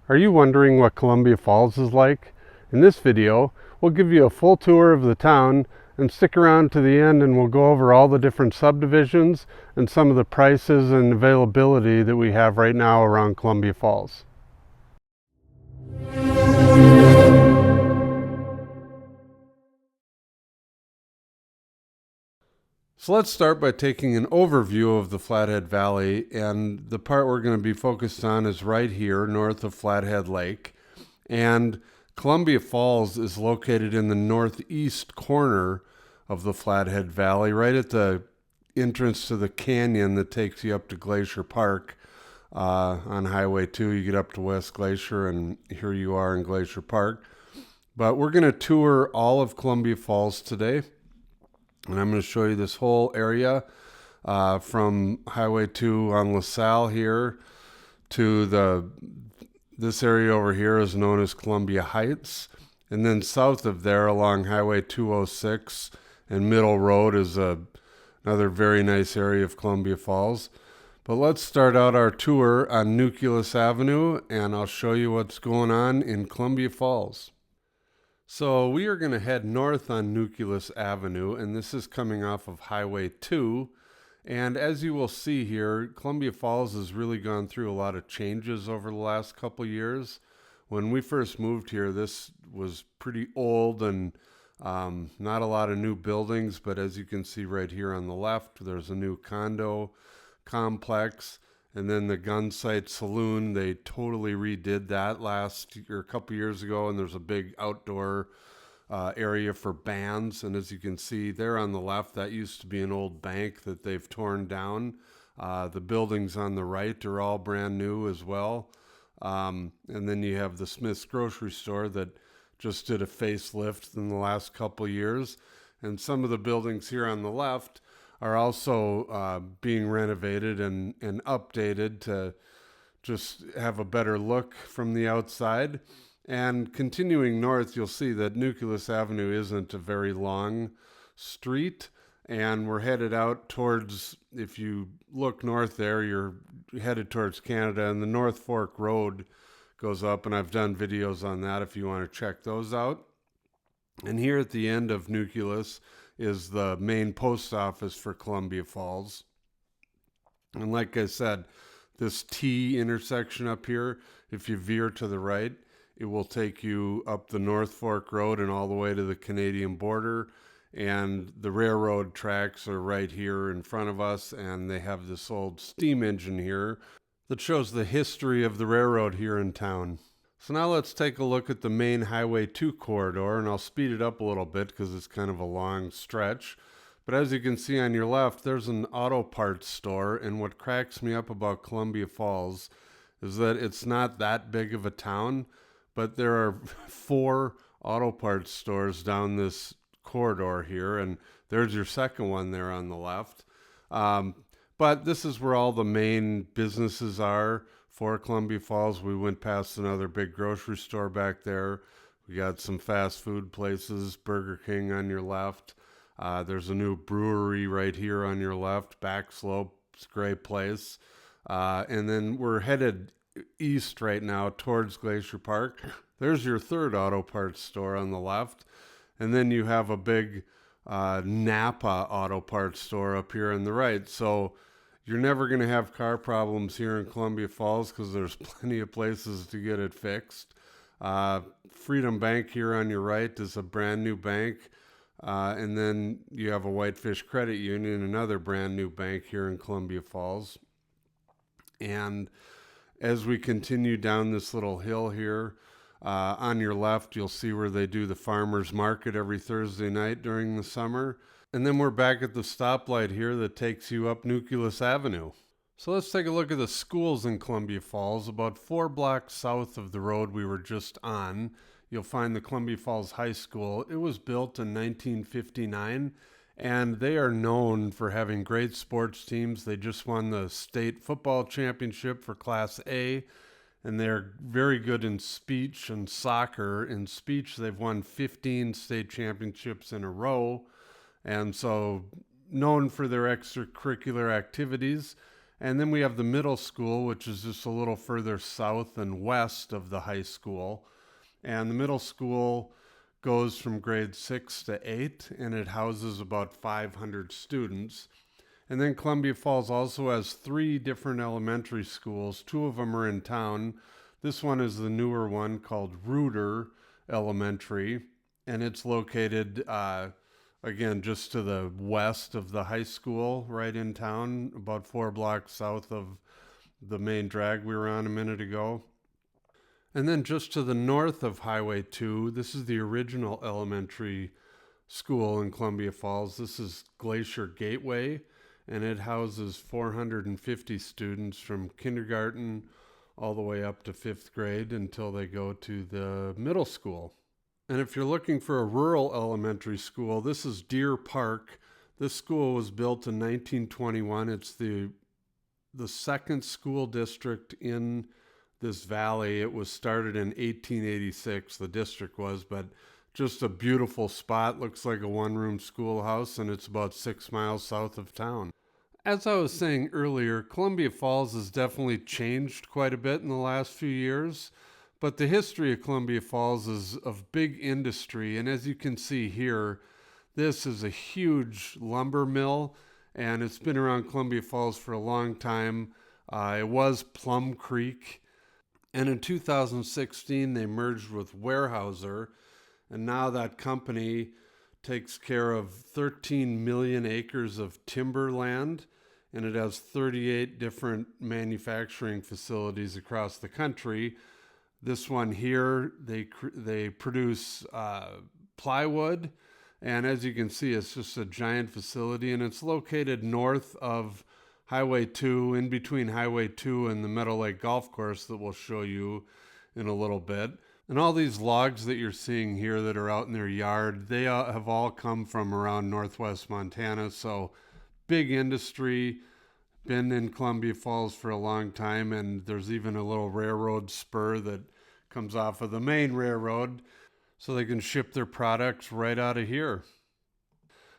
Are you wondering what Columbia Falls is like? In this video, we'll give you a full tour of the town, and stick around to the end and we'll go over all the different subdivisions and some of the prices and availability that we have right now around Columbia Falls. So let's start by taking an overview of the Flathead Valley, and the part we're going to be focused on is right here north of Flathead Lake. And Columbia Falls is located in the northeast corner of the Flathead Valley, right at the entrance to the canyon that takes you up to Glacier Park. On Highway 2, you get up to West Glacier, and here you are in Glacier Park. But we're going to tour all of Columbia Falls today, and I'm going to show you this whole area from Highway 2 on LaSalle here to this area over here is known as Columbia Heights. And then south of there along Highway 206 and Middle Road is another very nice area of Columbia Falls. But let's start out our tour on Nucleus Avenue, and I'll show you what's going on in Columbia Falls. So we are going to head north on Nucleus Avenue, and this is coming off of Highway 2. And as you will see here, Columbia Falls has really gone through a lot of changes over the last couple years. When we first moved here, this was pretty old and not a lot of new buildings, but as you can see right here on the left, there's a new condo complex. And then the Gunsight Saloon, they totally redid that last year, a couple years ago, and there's a big outdoor area for bands. And as you can see there on the left, that used to be an old bank that they've torn down. The buildings on the right are all brand new as well. And then you have the Smith's grocery store that just did a facelift in the last couple years. And some of the buildings here on the left are also being renovated and updated to just have a better look from the outside. And continuing north, you'll see that Nucleus Avenue isn't a very long street, and we're headed out towards, if you look north there, you're headed towards Canada, and the North Fork Road goes up, and I've done videos on that if you want to check those out. And here at the end of Nucleus is the main post office for Columbia Falls. And like I said, this T intersection up here, if you veer to the right, it will take you up the North Fork Road and all the way to the Canadian border. And the railroad tracks are right here in front of us, and they have this old steam engine here that shows the history of the railroad here in town. So now let's take a look at the main Highway 2 corridor, and I'll speed it up a little bit because it's kind of a long stretch. But as you can see on your left, there's an auto parts store, and what cracks me up about Columbia Falls is that it's not that big of a town, but there are 4 auto parts stores down this corridor here, and there's your second one there on the left. But this is where all the main businesses are for Columbia Falls. We went past another big grocery store back there. We got some fast food places, Burger King on your left. There's a new brewery right here on your left, Backslope. It's a great place. And then we're headed east right now towards Glacier Park. There's your third auto parts store on the left. And then you have a big Napa auto parts store up here on the right. So you're never going to have car problems here in Columbia Falls because there's plenty of places to get it fixed. Freedom Bank here on your right is a brand new bank. And then you have a Whitefish Credit Union, another brand new bank here in Columbia Falls. And as we continue down this little hill here, on your left, you'll see where they do the farmers market every Thursday night during the summer. And then we're back at the stoplight here that takes you up Nucleus Avenue. So let's take a look at the schools in Columbia Falls. About 4 blocks south of the road we were just on, you'll find the Columbia Falls High School. It was built in 1959, and they are known for having great sports teams. They just won the state football championship for Class A, and they're very good in speech and soccer. In speech, they've won 15 state championships in a row, and so known for their extracurricular activities. And then we have the middle school, which is just a little further south and west of the high school. And the middle school goes from grade 6 to 8, and it houses about 500 students. And then Columbia Falls also has 3 different elementary schools. 2 of them are in town. This one is the newer one called Reuter Elementary, and it's located, again, just to the west of the high school, right in town, about 4 blocks south of the main drag we were on a minute ago. And then just to the north of Highway 2, this is the original elementary school in Columbia Falls. This is Glacier Gateway, and it houses 450 students from kindergarten all the way up to 5th grade until they go to the middle school. And if you're looking for a rural elementary school, this is Deer Park. This school was built in 1921. It's the second school district in this valley. It was started in 1886, the district was, but just a beautiful spot. Looks like a one-room schoolhouse, and it's about 6 miles south of town. As I was saying earlier, Columbia Falls has definitely changed quite a bit in the last few years, but the history of Columbia Falls is of big industry, and as you can see here, this is a huge lumber mill, and it's been around Columbia Falls for a long time. It was Plum Creek, and in 2016 they merged with Weyerhaeuser, and now that company takes care of 13 million acres of timberland, and it has 38 different manufacturing facilities across the country. This one here, they produce plywood, and as you can see, it's just a giant facility, and it's located north of Highway 2, in between Highway 2 and the Meadow Lake Golf Course that we'll show you in a little bit. And all these logs that you're seeing here that are out in their yard, they have all come from around northwest Montana. So big industry, been in Columbia Falls for a long time, and there's even a little railroad spur that comes off of the main railroad so they can ship their products right out of here.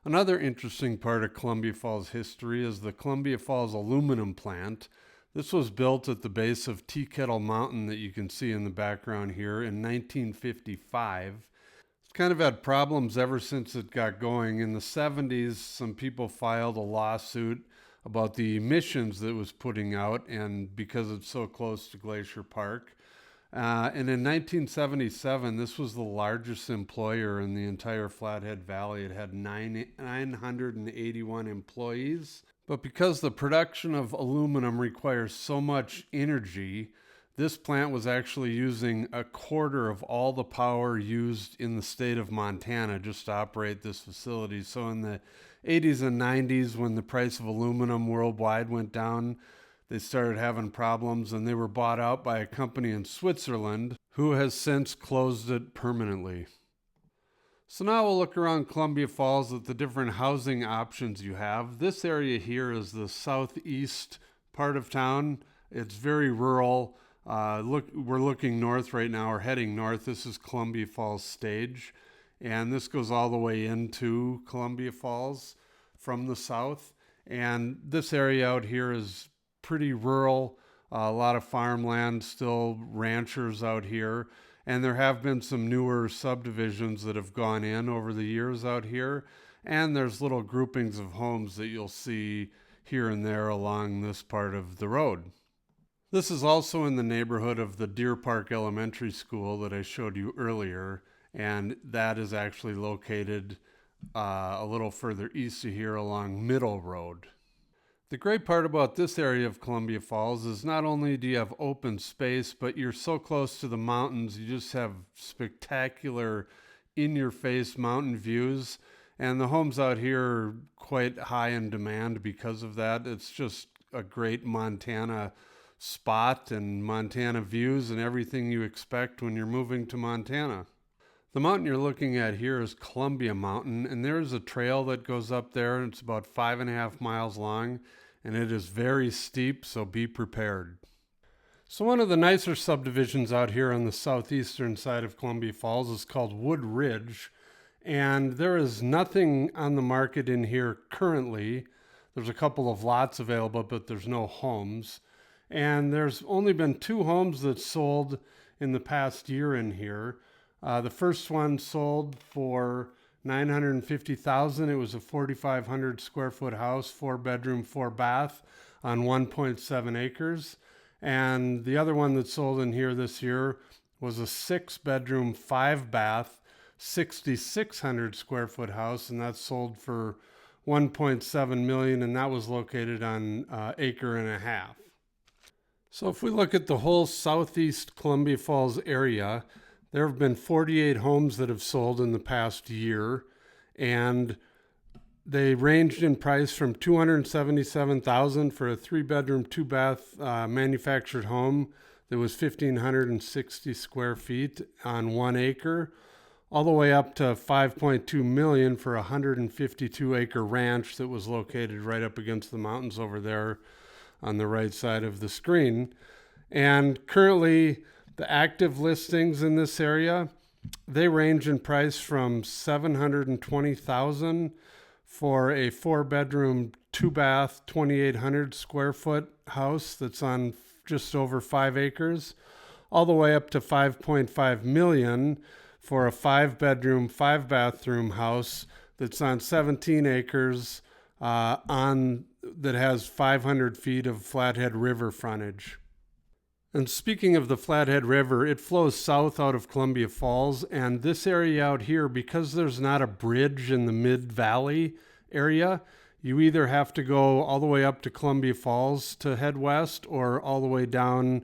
Another interesting part of Columbia Falls history is the Columbia Falls aluminum plant. This was built at the base of Tea Kettle Mountain that you can see in the background here in 1955. It's kind of had problems ever since it got going. In the 70s, some people filed a lawsuit about the emissions that it was putting out, and because it's so close to Glacier Park. And in 1977, this was the largest employer in the entire Flathead Valley. It had 981 employees. But because the production of aluminum requires so much energy, this plant was actually using a quarter of all the power used in the state of Montana just to operate this facility. So in the 80s and 90s, when the price of aluminum worldwide went down, they started having problems, and they were bought out by a company in Switzerland who has since closed it permanently. So now we'll look around Columbia Falls at the different housing options you have. This area here is the southeast part of town. It's very rural. We're looking north right now, or heading north. This is Columbia Falls Stage, and this goes all the way into Columbia Falls from the south. And this area out here is pretty rural, a lot of farmland, still ranchers out here. And there have been some newer subdivisions that have gone in over the years out here. And there's little groupings of homes that you'll see here and there along this part of the road. This is also in the neighborhood of the Deer Park Elementary School that I showed you earlier. And that is actually located a little further east of here along Middle Road. The great part about this area of Columbia Falls is not only do you have open space, but you're so close to the mountains, you just have spectacular in-your-face mountain views. And the homes out here are quite high in demand because of that. It's just a great Montana spot and Montana views and everything you expect when you're moving to Montana. The mountain you're looking at here is Columbia Mountain, and there's a trail that goes up there, and it's about 5.5 miles long, and it is very steep, so be prepared. So one of the nicer subdivisions out here on the southeastern side of Columbia Falls is called Wood Ridge, and there is nothing on the market in here currently. There's a couple of lots available, but there's no homes. And there's only been 2 homes that sold in the past year in here. The first one sold for $950,000. It was a 4,500 square foot house, 4-bedroom, 4-bath on 1.7 acres. And the other one that sold in here this year was a 6-bedroom, 5-bath, 6,600 square foot house, and that sold for 1.7 million, and that was located on acre and a half. So if we look at the whole southeast Columbia Falls area, there have been 48 homes that have sold in the past year, and they ranged in price from $277,000 for a 3-bedroom, 2-bath manufactured home that was 1,560 square feet on 1 acre, all the way up to $5.2 million for a 152-acre ranch that was located right up against the mountains over there on the right side of the screen. And currently, the active listings in this area, they range in price from $720,000 for a 4-bedroom, 2-bath, 2,800 square foot house that's on just over 5 acres, all the way up to $5.5 million for a 5-bedroom, 5-bathroom house that's on 17 acres that has 500 feet of Flathead River frontage. And speaking of the Flathead River, it flows south out of Columbia Falls, and this area out here, because there's not a bridge in the mid-valley area, you either have to go all the way up to Columbia Falls to head west or all the way down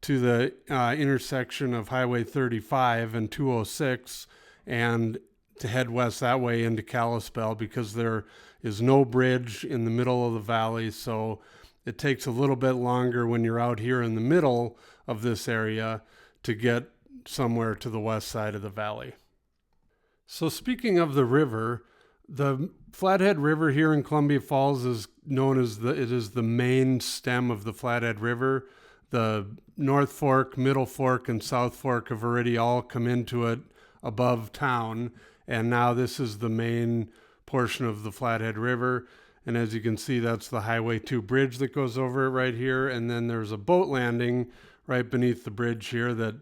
to the intersection of Highway 35 and 206 and to head west that way into Kalispell, because there is no bridge in the middle of the valley, so it takes a little bit longer when you're out here in the middle of this area to get somewhere to the west side of the valley. So speaking of the river, the Flathead River here in Columbia Falls is known as it is the main stem of the Flathead River. The North Fork, Middle Fork, and South Fork have already all come into it above town, and now this is the main portion of the Flathead River. And as you can see, that's the Highway 2 bridge that goes over it right here. And then there's a boat landing right beneath the bridge here that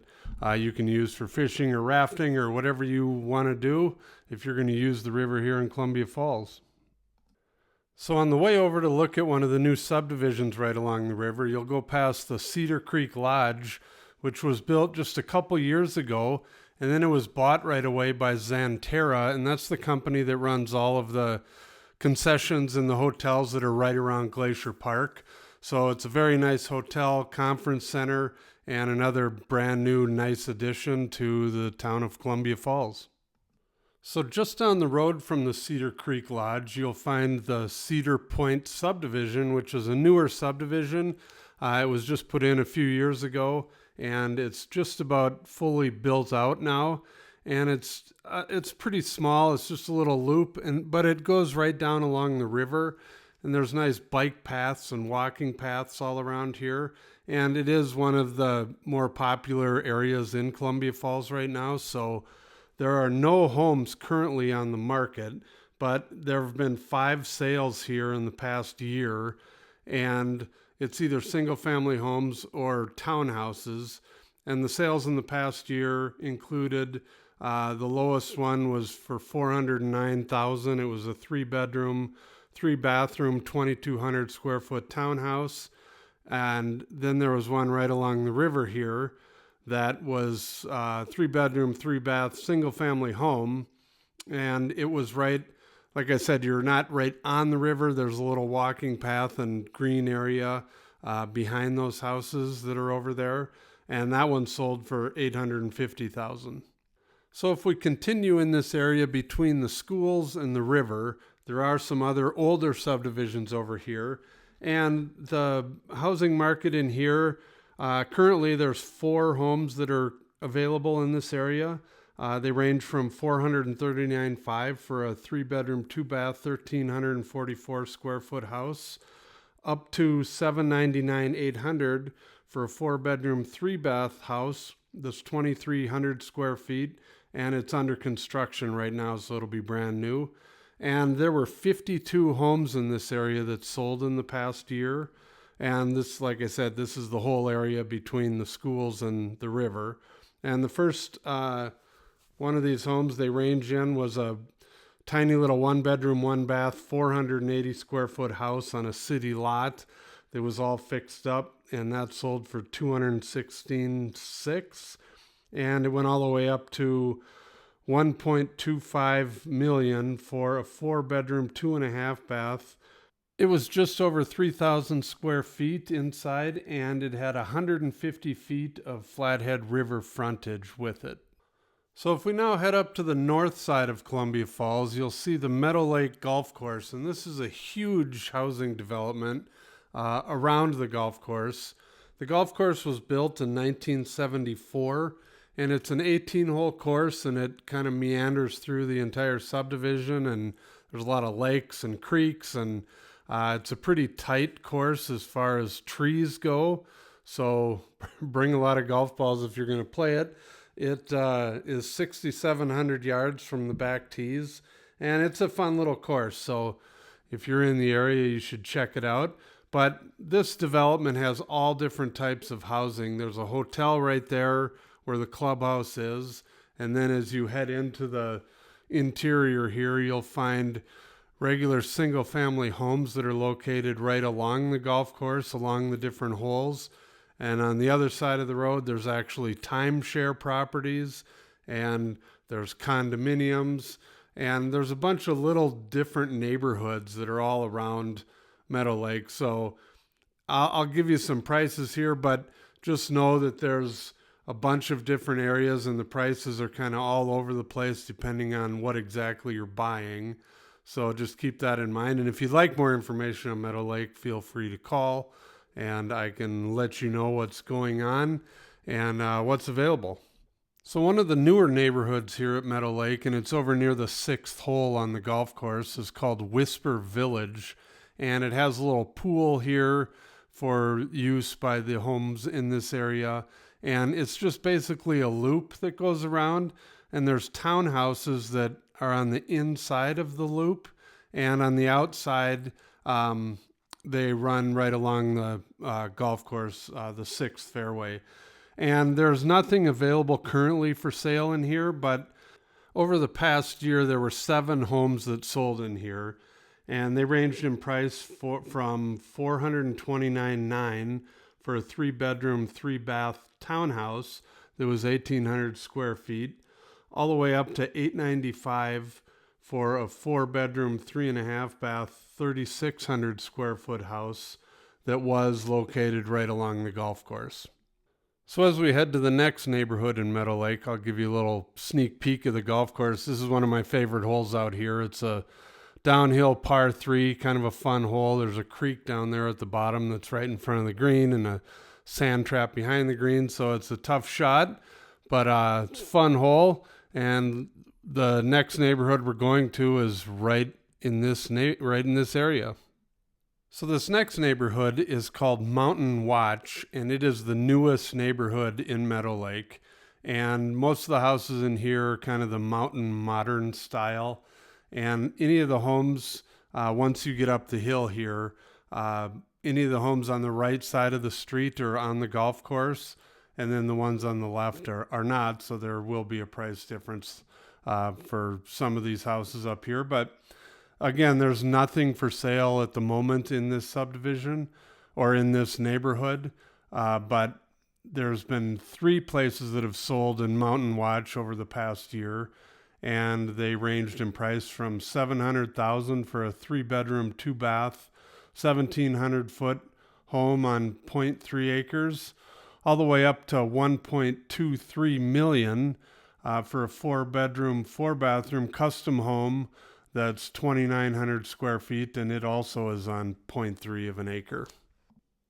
you can use for fishing or rafting or whatever you want to do if you're going to use the river here in Columbia Falls. So on the way over to look at one of the new subdivisions right along the river, you'll go past the Cedar Creek Lodge, which was built just a couple years ago, and then it was bought right away by Xanterra, and that's the company that runs all of the concessions and the hotels that are right around Glacier Park. So it's a very nice hotel, conference center, and another brand new nice addition to the town of Columbia Falls. So just down the road from the Cedar Creek Lodge, you'll find the Cedar Pointe subdivision, which is a newer subdivision. It was just put in a few years ago, and it's just about fully built out now. And it's pretty small. It's just a little loop, but it goes right down along the river. And there's nice bike paths and walking paths all around here. And it is one of the more popular areas in Columbia Falls right now. So there are no homes currently on the market, but there have been 5 sales here in the past year, and it's either single-family homes or townhouses. And the sales in the past year included the lowest one was for $409,000. It was a 3-bedroom, 3-bathroom, 2,200 square foot townhouse. And then there was one right along the river here that was 3-bedroom, 3-bath, single-family home. And it was right, like I said, you're not right on the river. There's a little walking path and green area behind those houses that are over there. And that one sold for $850,000. So if we continue in this area between the schools and the river, there are some other older subdivisions over here. And the housing market in here, currently there's 4 homes that are available in this area. They range from $439,500 for a 3-bedroom, 2-bath, 1,344 square foot house, up to $799,800 for a 4-bedroom, 3-bath house that's 2,300 square feet, and it's under construction right now, so it'll be brand new. And there were 52 homes in this area that sold in the past year. And this, like I said, this is the whole area between the schools and the river. And the first one of these homes they range in was a tiny little 1-bedroom, 1-bath, 480 square foot house on a city lot that was all fixed up, and that sold for $216,600. And it went all the way up to $1.25 million for a 4-bedroom, 2.5-bath. It was just over 3,000 square feet inside, and it had 150 feet of Flathead River frontage with it. So if we now head up to the north side of Columbia Falls, you'll see the Meadow Lake Golf Course, and this is a huge housing development around the golf course. The golf course was built in 1974, and it's an 18-hole course, and it kind of meanders through the entire subdivision, and there's a lot of lakes and creeks, and it's a pretty tight course as far as trees go, so bring a lot of golf balls if you're going to play it. It is 6,700 yards from the back tees, and it's a fun little course, so if you're in the area, you should check it out. But this development has all different types of housing. There's a hotel right there where the clubhouse is, and then as you head into the interior here, you'll find regular single-family homes that are located right along the golf course, along the different holes. And on the other side of the road, there's actually timeshare properties, and there's condominiums, and there's a bunch of little different neighborhoods that are all around Meadow Lake. So I'll give you some prices here, but just know that there's a bunch of different areas, and the prices are kind of all over the place depending on what exactly you're buying. So just keep that in mind. And if you'd like more information on Meadow Lake, feel free to call, and I can let you know what's going on and what's available. So one of the newer neighborhoods here at Meadow Lake, and it's over near the 6th hole on the golf course, is called Whisper Village. And it has a little pool here for use by the homes in this area. And it's just basically a loop that goes around, and there's townhouses that are on the inside of the loop, and on the outside, they run right along the golf course, the 6th fairway. And there's nothing available currently for sale in here, but over the past year, there were 7 homes that sold in here, and they ranged in price from $429,900 for a 3-bedroom, 3-bath townhouse that was 1,800 square feet, all the way up to $895,000 for a 4-bedroom, 3.5-bath, 3,600 square foot house that was located right along the golf course. So as we head to the next neighborhood in Meadow Lake, I'll give you a little sneak peek of the golf course. This is one of my favorite holes out here. It's a downhill par 3, kind of a fun hole. There's a creek down there at the bottom that's right in front of the green, and a sand trap behind the green, so it's a tough shot, but it's a fun hole. And the next neighborhood we're going to is right in this area. So this next neighborhood is called Mountain Watch, and it is the newest neighborhood in Meadow Lake. And most of the houses in here are kind of the mountain modern style. And any of the homes, once you get up the hill here, any of the homes on the right side of the street are on the golf course, and then the ones on the left are not, so there will be a price difference for some of these houses up here. But again, there's nothing for sale at the moment in this subdivision or in this neighborhood, but there's been 3 places that have sold in Mountain Watch over the past year, and they ranged in price from $700,000 for a 3-bedroom, 2-bath, 1,700 foot home on Pointe 3 acres, all the way up to $1.23 million for a 4-bedroom, 4-bathroom custom home that's 2,900 square feet, and it also is on 0.3 of an acre.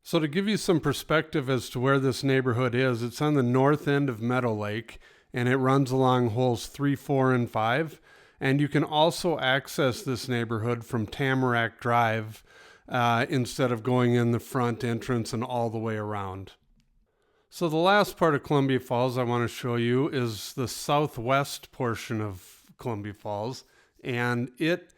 So to give you some perspective as to where this neighborhood is, it's on the north end of Meadow Lake, and it runs along holes 3, 4, and 5. And you can also access this neighborhood from Tamarack Drive instead of going in the front entrance and all the way around. So the last part of Columbia Falls I want to show you is the southwest portion of Columbia Falls, and it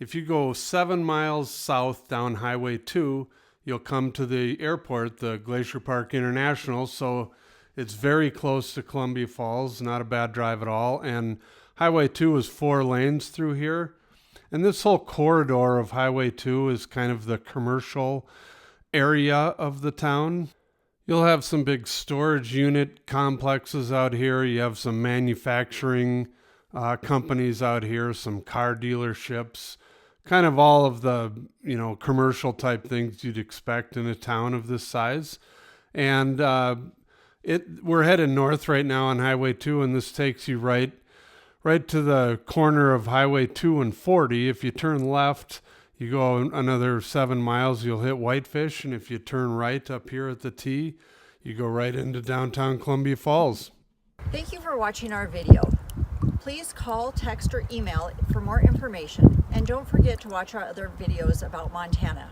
If you go 7 miles south down Highway 2, you'll come to the airport, the Glacier Park International. So it's very close to Columbia Falls, not a bad drive at all. And Highway 2 is 4 lanes through here. And this whole corridor of Highway 2 is kind of the commercial area of the town. You'll have some big storage unit complexes out here. You have some manufacturing companies out here, some car dealerships, kind of all of the, commercial type things you'd expect in a town of this size. And we're headed north right now on Highway 2, and this takes you right to the corner of Highway 2 and 40. If you turn left, you go another 7 miles, you'll hit Whitefish. And if you turn right up here at the T, you go right into downtown Columbia Falls. Thank you for watching our video. Please call, text, or email for more information. And don't forget to watch our other videos about Montana.